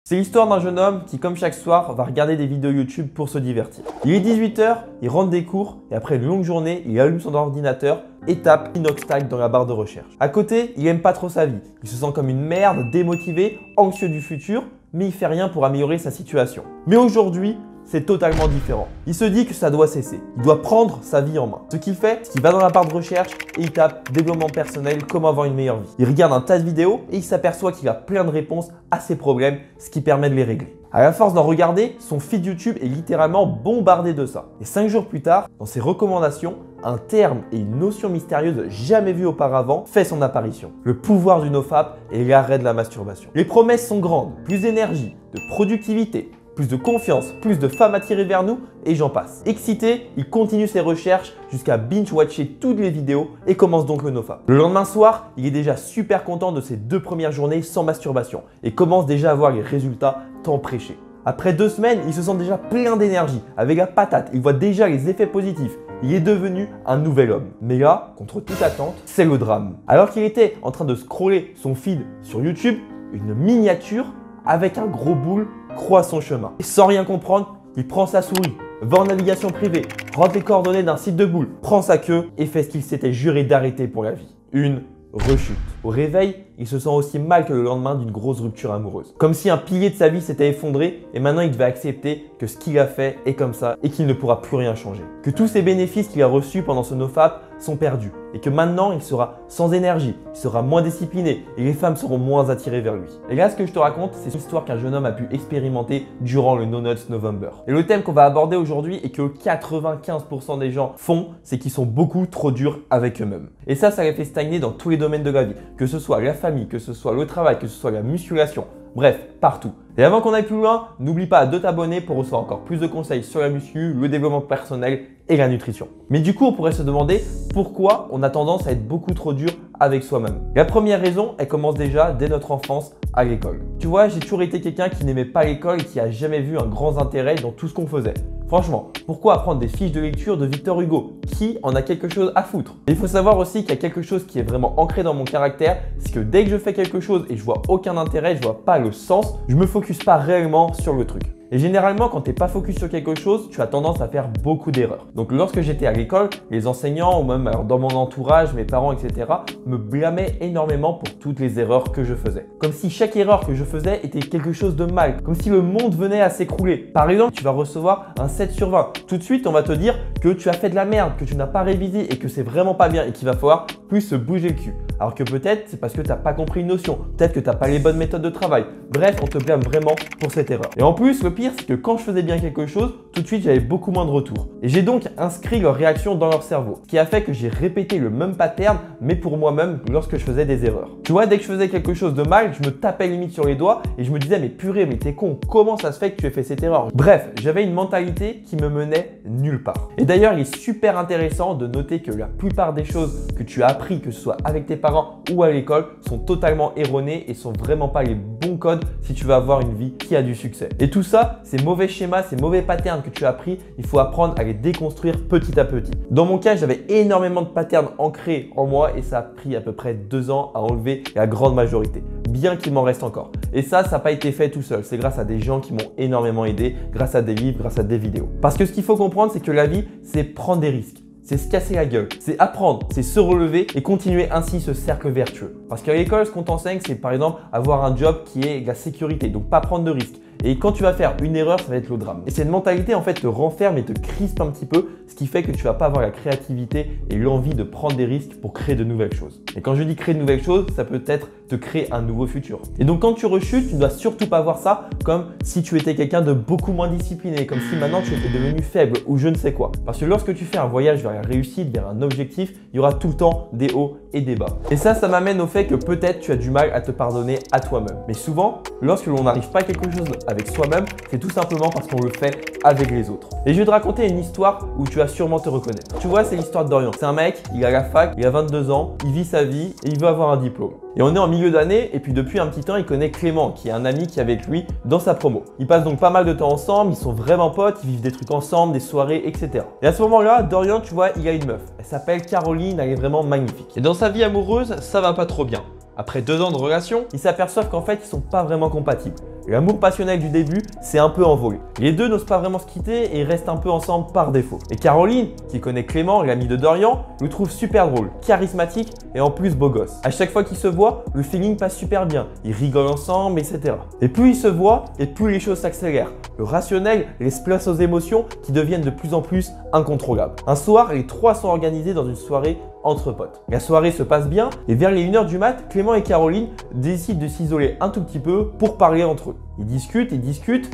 C'est l'histoire d'un jeune homme qui, comme chaque soir, va regarder des vidéos YouTube pour se divertir. Il est 18 h, il rentre des cours et après une longue journée, il allume son ordinateur et tape Inoxtag dans la barre de recherche. À côté, il aime pas trop sa vie. Il se sent comme une merde, démotivé, anxieux du futur, mais il fait rien pour améliorer sa situation. Mais aujourd'hui, c'est totalement différent. Il se dit que ça doit cesser. Il doit prendre sa vie en main. Ce qu'il fait, c'est qu'il va dans la barre de recherche et il tape développement personnel, comment avoir une meilleure vie. Il regarde un tas de vidéos et il s'aperçoit qu'il a plein de réponses à ses problèmes, ce qui permet de les régler. À la force d'en regarder, son feed YouTube est littéralement bombardé de ça. Et 5 jours plus tard, dans ses recommandations, un terme et une notion mystérieuse jamais vue auparavant fait son apparition. Le pouvoir du nofap et l'arrêt de la masturbation. Les promesses sont grandes, plus d'énergie, de productivité, plus de confiance, plus de femmes attirées vers nous et j'en passe. Excité, il continue ses recherches jusqu'à binge-watcher toutes les vidéos et commence donc le nofap. Le lendemain soir, il est déjà super content de ses 2 premières journées sans masturbation et commence déjà à voir les résultats tant prêchés. Après 2 semaines, il se sent déjà plein d'énergie, avec la patate, il voit déjà les effets positifs. Il est devenu un nouvel homme. Mais là, contre toute attente, c'est le drame. Alors qu'il était en train de scroller son feed sur YouTube, une miniature avec un gros boule croise son chemin. Et sans rien comprendre, il prend sa souris, va en navigation privée, rentre les coordonnées d'un site de boule, prend sa queue et fait ce qu'il s'était juré d'arrêter pour la vie. Une rechute. Au réveil, il se sent aussi mal que le lendemain d'une grosse rupture amoureuse. Comme si un pilier de sa vie s'était effondré et maintenant il devait accepter que ce qu'il a fait est comme ça et qu'il ne pourra plus rien changer. Que tous ces bénéfices qu'il a reçus pendant ce nofap sont perdus et que maintenant il sera sans énergie, il sera moins discipliné et les femmes seront moins attirées vers lui. Et là, ce que je te raconte, c'est l'histoire qu'un jeune homme a pu expérimenter durant le No Nuts November. Et le thème qu'on va aborder aujourd'hui et que 95% des gens font, c'est qu'ils sont beaucoup trop durs avec eux-mêmes. Et ça les fait stagner dans tous les domaines de la vie, que ce soit la famille, que ce soit le travail, que ce soit la musculation, bref, partout. Et avant qu'on aille plus loin, n'oublie pas de t'abonner pour recevoir encore plus de conseils sur la muscu, le développement personnel et la nutrition. Mais du coup, on pourrait se demander pourquoi on a tendance à être beaucoup trop dur avec soi-même. La première raison, elle commence déjà dès notre enfance à l'école. Tu vois, j'ai toujours été quelqu'un qui n'aimait pas l'école et qui a jamais vu un grand intérêt dans tout ce qu'on faisait. Franchement, pourquoi apprendre des fiches de lecture de Victor Hugo? Qui en a quelque chose à foutre? Et il faut savoir aussi qu'il y a quelque chose qui est vraiment ancré dans mon caractère, c'est que dès que je fais quelque chose et je vois aucun intérêt, je vois pas le sens, je me focus pas réellement sur le truc. Et généralement, quand tu n'es pas focus sur quelque chose, tu as tendance à faire beaucoup d'erreurs. Donc lorsque j'étais à l'école, les enseignants ou même dans mon entourage, mes parents, etc. me blâmaient énormément pour toutes les erreurs que je faisais. Comme si chaque erreur que je faisais était quelque chose de mal, comme si le monde venait à s'écrouler. Par exemple, tu vas recevoir un 7 sur 20. Tout de suite, on va te dire que tu as fait de la merde, que tu n'as pas révisé et que c'est vraiment pas bien et qu'il va falloir plus se bouger le cul. Alors que peut-être c'est parce que tu n'as pas compris une notion, peut-être que tu n'as pas les bonnes méthodes de travail. Bref, on te blâme vraiment pour cette erreur. Et en plus, le pire, c'est que quand je faisais bien quelque chose, tout de suite, j'avais beaucoup moins de retours. Et j'ai donc inscrit leurs réactions dans leur cerveau, ce qui a fait que j'ai répété le même pattern, mais pour moi-même lorsque je faisais des erreurs. Tu vois, dès que je faisais quelque chose de mal, je me tapais limite sur les doigts et je me disais, mais purée, mais t'es con, comment ça se fait que tu aies fait cette erreur? Bref, j'avais une mentalité qui me menait nulle part. Et d'ailleurs, il est super intéressant de noter que la plupart des choses que tu as appris, que ce soit avec tes parents ou à l'école, sont totalement erronées et sont vraiment pas les bons codes si tu veux avoir une vie qui a du succès. Et tout ça, ces mauvais schémas, ces mauvais patterns que tu as appris, il faut apprendre à les déconstruire petit à petit. Dans mon cas, j'avais énormément de patterns ancrés en moi et ça a pris à peu près 2 ans à enlever la grande majorité, bien qu'il m'en reste encore. Et ça n'a pas été fait tout seul, c'est grâce à des gens qui m'ont énormément aidé, grâce à des livres, grâce à des vidéos. Parce que ce qu'il faut comprendre, c'est que la vie, c'est prendre des risques. C'est se casser la gueule, c'est apprendre, c'est se relever et continuer ainsi ce cercle vertueux. Parce qu'à l'école, ce qu'on t'enseigne, c'est par exemple avoir un job qui est la sécurité, donc pas prendre de risques. Et quand tu vas faire une erreur, ça va être le drame. Et cette mentalité, en fait, te renferme et te crispe un petit peu, ce qui fait que tu vas pas avoir la créativité et l'envie de prendre des risques pour créer de nouvelles choses. Et quand je dis créer de nouvelles choses, ça peut être te créer un nouveau futur. Et donc, quand tu rechutes, tu ne dois surtout pas voir ça comme si tu étais quelqu'un de beaucoup moins discipliné, comme si maintenant tu étais devenu faible ou je ne sais quoi. Parce que lorsque tu fais un voyage vers la réussite, vers un objectif, il y aura tout le temps des hauts et des bas. Et ça m'amène au fait que peut-être tu as du mal à te pardonner à toi-même. Mais souvent, lorsque l'on n'arrive pas à quelque chose avec soi-même, c'est tout simplement parce qu'on le fait avec les autres. Et je vais te raconter une histoire où tu vas sûrement te reconnaître. Tu vois, c'est l'histoire de Dorian. C'est un mec, il a la fac, il a 22 ans, il vit sa vie et il veut avoir un diplôme. Et on est en milieu d'année et puis depuis un petit temps, il connaît Clément qui est un ami qui est avec lui dans sa promo. Ils passent donc pas mal de temps ensemble, ils sont vraiment potes, ils vivent des trucs ensemble, des soirées, etc. Et à ce moment-là, Dorian, tu vois, il a une meuf. Elle s'appelle Caroline, elle est vraiment magnifique. Et dans sa vie amoureuse, ça va pas trop bien. Après 2 ans de relation, ils s'aperçoivent qu'en fait, ils sont pas vraiment compatibles. L'amour passionnel du début s'est un peu envolé. Les deux n'osent pas vraiment se quitter et restent un peu ensemble par défaut. Et Caroline, qui connaît Clément, l'ami de Dorian, le trouve super drôle, charismatique et en plus beau gosse. À chaque fois qu'ils se voient, le feeling passe super bien. Ils rigolent ensemble, etc. Et plus ils se voient, et plus les choses s'accélèrent. Le rationnel laisse place aux émotions qui deviennent de plus en plus incontrôlables. Un soir, les trois sont organisés dans une soirée entre potes. La soirée se passe bien et vers les 1h du mat, Clément et Caroline décident de s'isoler un tout petit peu pour parler entre eux. Ils discutent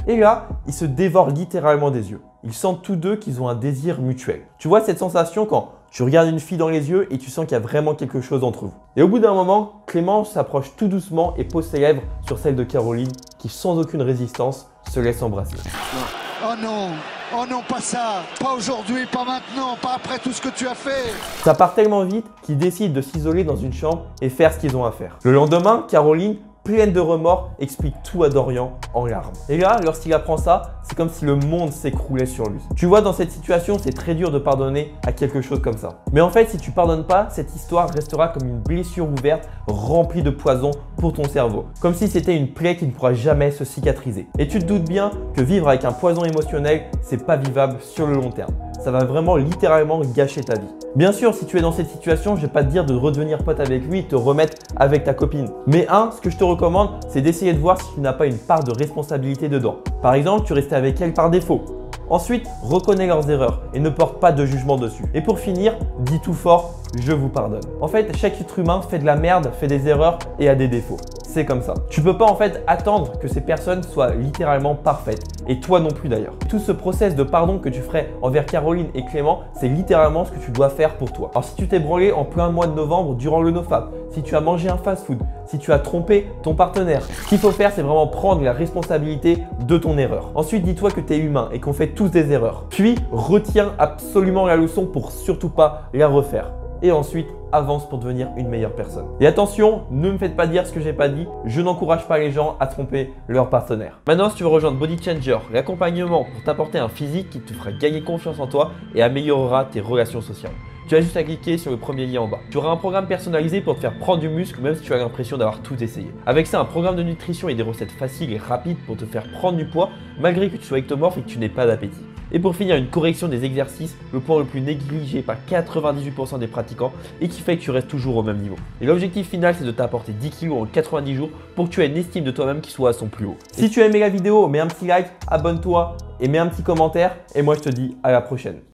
et là, ils se dévorent littéralement des yeux. Ils sentent tous deux qu'ils ont un désir mutuel. Tu vois cette sensation quand tu regardes une fille dans les yeux et tu sens qu'il y a vraiment quelque chose entre vous. Et au bout d'un moment, Clément s'approche tout doucement et pose ses lèvres sur celle de Caroline qui, sans aucune résistance, se laisse embrasser. Oh non! Oh non, pas ça! Pas aujourd'hui, pas maintenant, pas après tout ce que tu as fait! Ça part tellement vite qu'ils décident de s'isoler dans une chambre et faire ce qu'ils ont à faire. Le lendemain, Caroline, pleine de remords, explique tout à Dorian en larmes. Et là, lorsqu'il apprend ça, c'est comme si le monde s'écroulait sur lui. Tu vois, dans cette situation, c'est très dur de pardonner à quelque chose comme ça. Mais en fait, si tu pardonnes pas, cette histoire restera comme une blessure ouverte remplie de poison pour ton cerveau. Comme si c'était une plaie qui ne pourra jamais se cicatriser. Et tu te doutes bien que vivre avec un poison émotionnel, c'est pas vivable sur le long terme. Ça va vraiment littéralement gâcher ta vie. Bien sûr, si tu es dans cette situation, je vais pas te dire de redevenir pote avec lui et te remettre avec ta copine. Mais ce que je te recommande, c'est d'essayer de voir si tu n'as pas une part de responsabilité dedans. Par exemple, tu restais avec elle par défaut. Ensuite, reconnais leurs erreurs et ne porte pas de jugement dessus. Et pour finir, dis tout fort, je vous pardonne. En fait, chaque être humain fait de la merde, fait des erreurs et a des défauts. C'est comme ça. Tu peux pas en fait attendre que ces personnes soient littéralement parfaites. Et toi non plus d'ailleurs. Tout ce process de pardon que tu ferais envers Caroline et Clément, c'est littéralement ce que tu dois faire pour toi. Alors si tu t'es branlé en plein mois de novembre durant le NoFap, si tu as mangé un fast-food, si tu as trompé ton partenaire, ce qu'il faut faire, c'est vraiment prendre la responsabilité de ton erreur. Ensuite, dis-toi que tu es humain et qu'on fait tous des erreurs. Puis, retiens absolument la leçon pour surtout pas la refaire. Et ensuite, avance pour devenir une meilleure personne. Et attention, ne me faites pas dire ce que j'ai pas dit, je n'encourage pas les gens à tromper leur partenaire. Maintenant, si tu veux rejoindre Body Changer, l'accompagnement pour t'apporter un physique qui te fera gagner confiance en toi et améliorera tes relations sociales, tu as juste à cliquer sur le premier lien en bas. Tu auras un programme personnalisé pour te faire prendre du muscle même si tu as l'impression d'avoir tout essayé. Avec ça, un programme de nutrition et des recettes faciles et rapides pour te faire prendre du poids malgré que tu sois ectomorphe et que tu n'aies pas d'appétit. Et pour finir, une correction des exercices, le point le plus négligé par 98% des pratiquants et qui fait que tu restes toujours au même niveau. Et l'objectif final, c'est de t'apporter 10 kg en 90 jours pour que tu aies une estime de toi-même qui soit à son plus haut. Si tu as aimé la vidéo, mets un petit like, abonne-toi et mets un petit commentaire. Et moi, je te dis à la prochaine.